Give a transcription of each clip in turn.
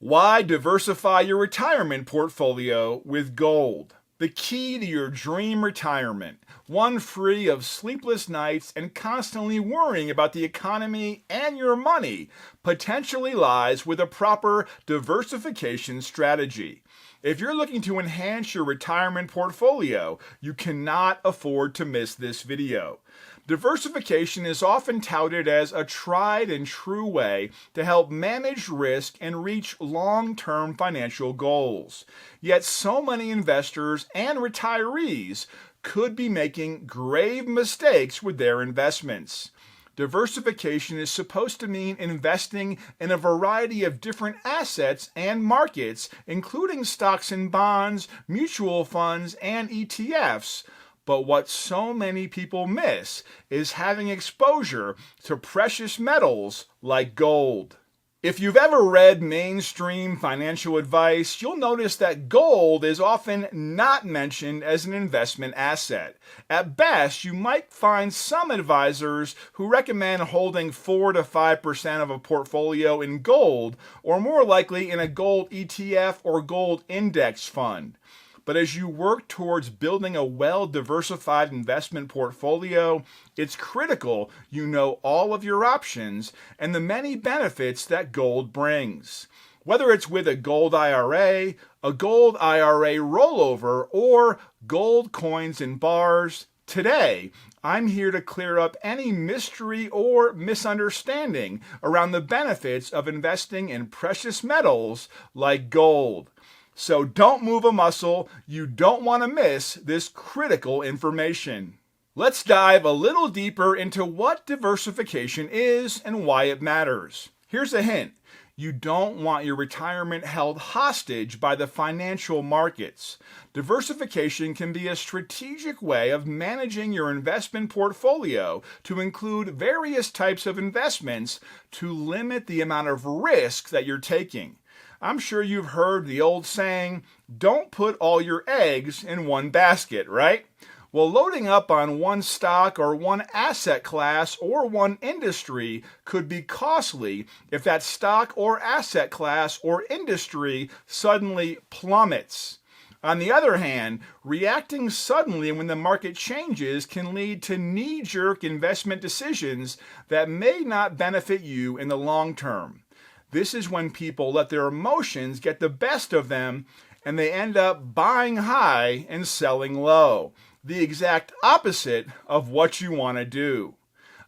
Why diversify your retirement portfolio with gold? The key to your dream retirement, one free of sleepless nights and constantly worrying about the economy and your money, potentially lies with a proper diversification strategy. If you're looking to enhance your retirement portfolio, you cannot afford to miss this video. Diversification is often touted as a tried and true way to help manage risk and reach long-term financial goals. Yet so many investors and retirees could be making grave mistakes with their investments. Diversification is supposed to mean investing in a variety of different assets and markets, including stocks and bonds, mutual funds, and ETFs. But what so many people miss is having exposure to precious metals like gold. If you've ever read mainstream financial advice, you'll notice that gold is often not mentioned as an investment asset. At best, you might find some advisors who recommend holding 4 to 5% of a portfolio in gold, or more likely in a gold ETF or gold index fund. But as you work towards building a well-diversified investment portfolio, it's critical you know all of your options and the many benefits that gold brings. Whether it's with a gold IRA, a gold IRA rollover, or gold coins and bars, today I'm here to clear up any mystery or misunderstanding around the benefits of investing in precious metals like gold. So don't move a muscle. You don't want to miss this critical information. Let's dive a little deeper into what diversification is and why it matters. Here's a hint. You don't want your retirement held hostage by the financial markets. Diversification can be a strategic way of managing your investment portfolio to include various types of investments to limit the amount of risk that you're taking. I'm sure you've heard the old saying, don't put all your eggs in one basket, right? Well, loading up on one stock or one asset class or one industry could be costly if that stock or asset class or industry suddenly plummets. On the other hand, reacting suddenly when the market changes can lead to knee-jerk investment decisions that may not benefit you in the long term. This is when people let their emotions get the best of them and they end up buying high and selling low. The exact opposite of what you want to do.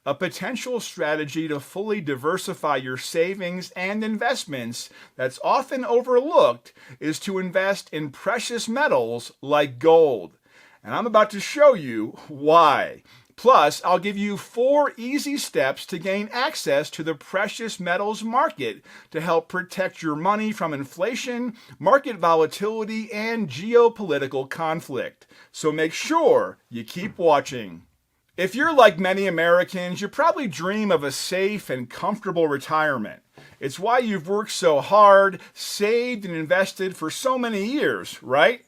A potential strategy to fully diversify your savings and investments that's often overlooked is to invest in precious metals like gold. And I'm about to show you why. Plus, I'll give you 4 easy steps to gain access to the precious metals market to help protect your money from inflation, market volatility, and geopolitical conflict. So make sure you keep watching. If you're like many Americans, you probably dream of a safe and comfortable retirement. It's why you've worked so hard, saved, and invested for so many years, right?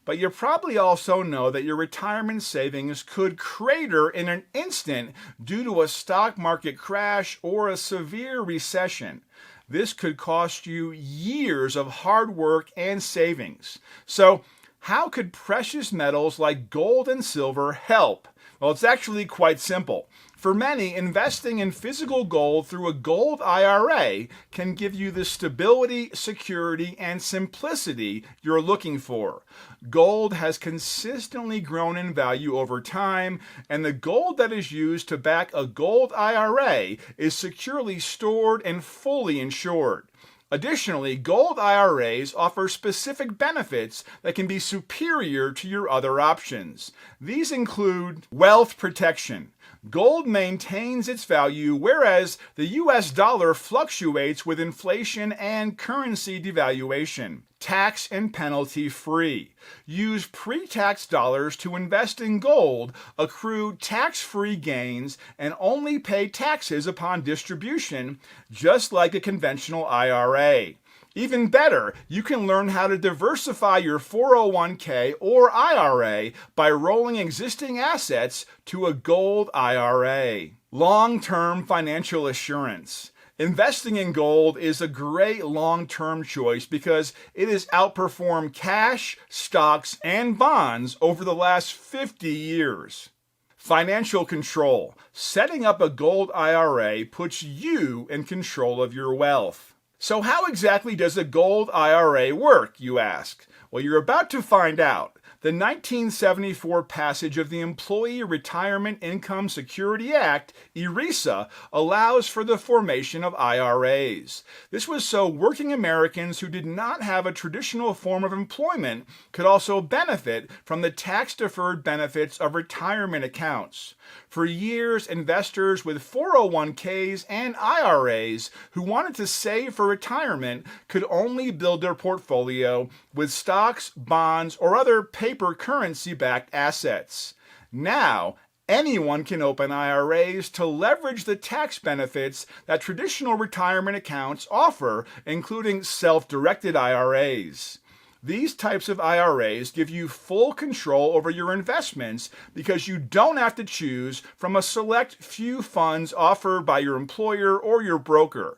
But you probably also know that your retirement savings could crater in an instant due to a stock market crash or a severe recession. This could cost you years of hard work and savings. So, how could precious metals like gold and silver help? Well, it's actually quite simple. For many, investing in physical gold through a gold IRA can give you the stability, security, and simplicity you're looking for. Gold has consistently grown in value over time, and the gold that is used to back a gold IRA is securely stored and fully insured. Additionally, gold IRAs offer specific benefits that can be superior to your other options. These include wealth protection. Gold maintains its value, whereas the US dollar fluctuates with inflation and currency devaluation. Tax and penalty free. Use pre-tax dollars to invest in gold, accrue tax-free gains, and only pay taxes upon distribution, just like a conventional IRA. Even better, you can learn how to diversify your 401k or IRA by rolling existing assets to a gold IRA. Long-term financial assurance. Investing in gold is a great long-term choice because it has outperformed cash, stocks, and bonds over the last 50 years. Financial control. Setting up a gold IRA puts you in control of your wealth. So how exactly does a gold IRA work, you ask? Well, you're about to find out. The 1974 passage of the Employee Retirement Income Security Act, ERISA, allows for the formation of IRAs. This was so working Americans who did not have a traditional form of employment could also benefit from the tax-deferred benefits of retirement accounts. For years, investors with 401ks and IRAs who wanted to save for retirement could only build their portfolio with stocks, bonds, or other paper currency-backed assets. Now, anyone can open IRAs to leverage the tax benefits that traditional retirement accounts offer, including self-directed IRAs. These types of IRAs give you full control over your investments because you don't have to choose from a select few funds offered by your employer or your broker.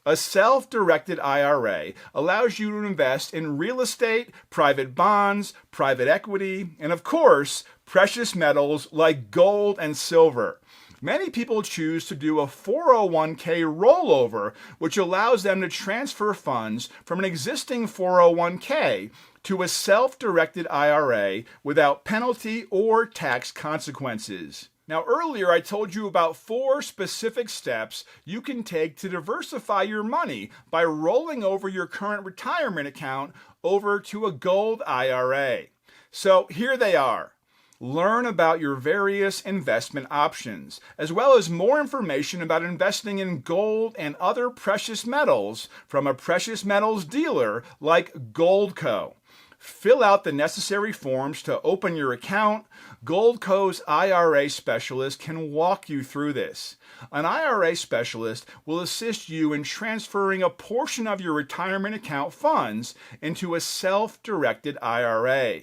A self-directed IRA allows you to invest in real estate, private bonds, private equity, and of course, precious metals like gold and silver. Many people choose to do a 401k rollover, which allows them to transfer funds from an existing 401k to a self-directed IRA without penalty or tax consequences. Now, earlier I told you about 4 specific steps you can take to diversify your money by rolling over your current retirement account over to a gold IRA. So here they are. Learn about your various investment options, as well as more information about investing in gold and other precious metals from a precious metals dealer like Goldco. Fill out the necessary forms to open your account. Goldco's IRA specialist can walk you through this. An IRA specialist will assist you in transferring a portion of your retirement account funds into a self-directed IRA.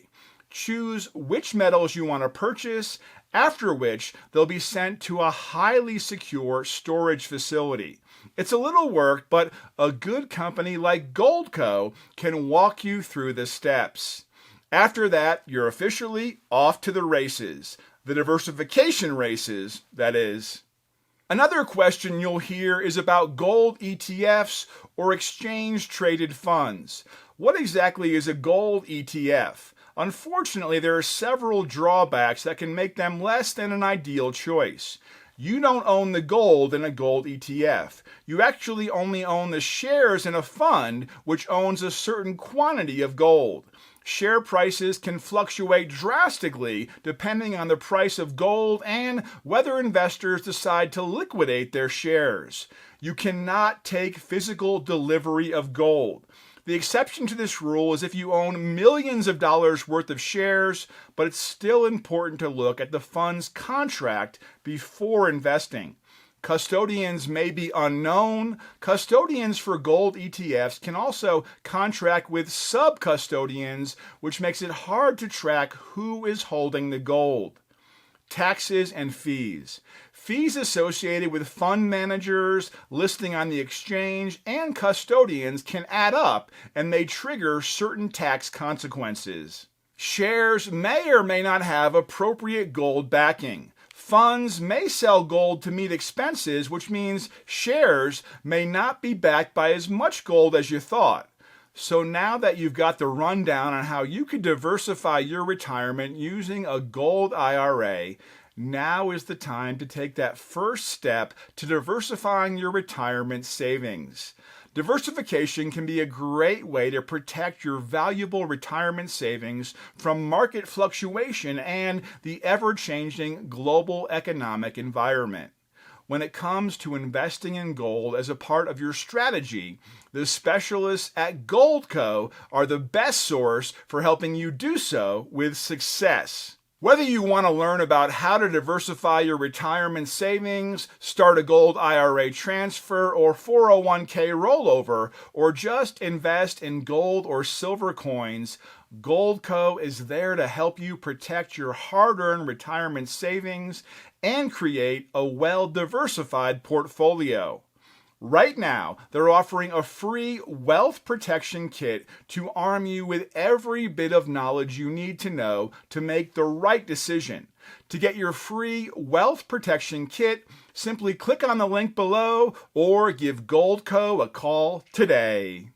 Choose which metals you want to purchase, after which they'll be sent to a highly secure storage facility. It's a little work, but a good company like Goldco can walk you through the steps. After that, you're officially off to the races. The diversification races, that is. Another question you'll hear is about gold ETFs or exchange-traded funds. What exactly is a gold ETF? Unfortunately, there are several drawbacks that can make them less than an ideal choice. You don't own the gold in a gold ETF. You actually only own the shares in a fund which owns a certain quantity of gold. Share prices can fluctuate drastically depending on the price of gold and whether investors decide to liquidate their shares. You cannot take physical delivery of gold. The exception to this rule is if you own millions of dollars worth of shares, but it's still important to look at the fund's contract before investing. Custodians may be unknown. Custodians for gold ETFs can also contract with sub-custodians, which makes it hard to track who is holding the gold. Taxes and fees. Fees associated with fund managers, listing on the exchange, and custodians can add up and may trigger certain tax consequences. Shares may or may not have appropriate gold backing. Funds may sell gold to meet expenses, which means shares may not be backed by as much gold as you thought. So now that you've got the rundown on how you could diversify your retirement using a gold IRA, now is the time to take that first step to diversifying your retirement savings. Diversification can be a great way to protect your valuable retirement savings from market fluctuation and the ever-changing global economic environment. When it comes to investing in gold as a part of your strategy, the specialists at Goldco are the best source for helping you do so with success. Whether you want to learn about how to diversify your retirement savings, start a gold IRA transfer or 401k rollover, or just invest in gold or silver coins, Goldco is there to help you protect your hard-earned retirement savings and create a well-diversified portfolio. Right now, they're offering a free wealth protection kit to arm you with every bit of knowledge you need to know to make the right decision. To get your free wealth protection kit, simply click on the link below or give Goldco a call today.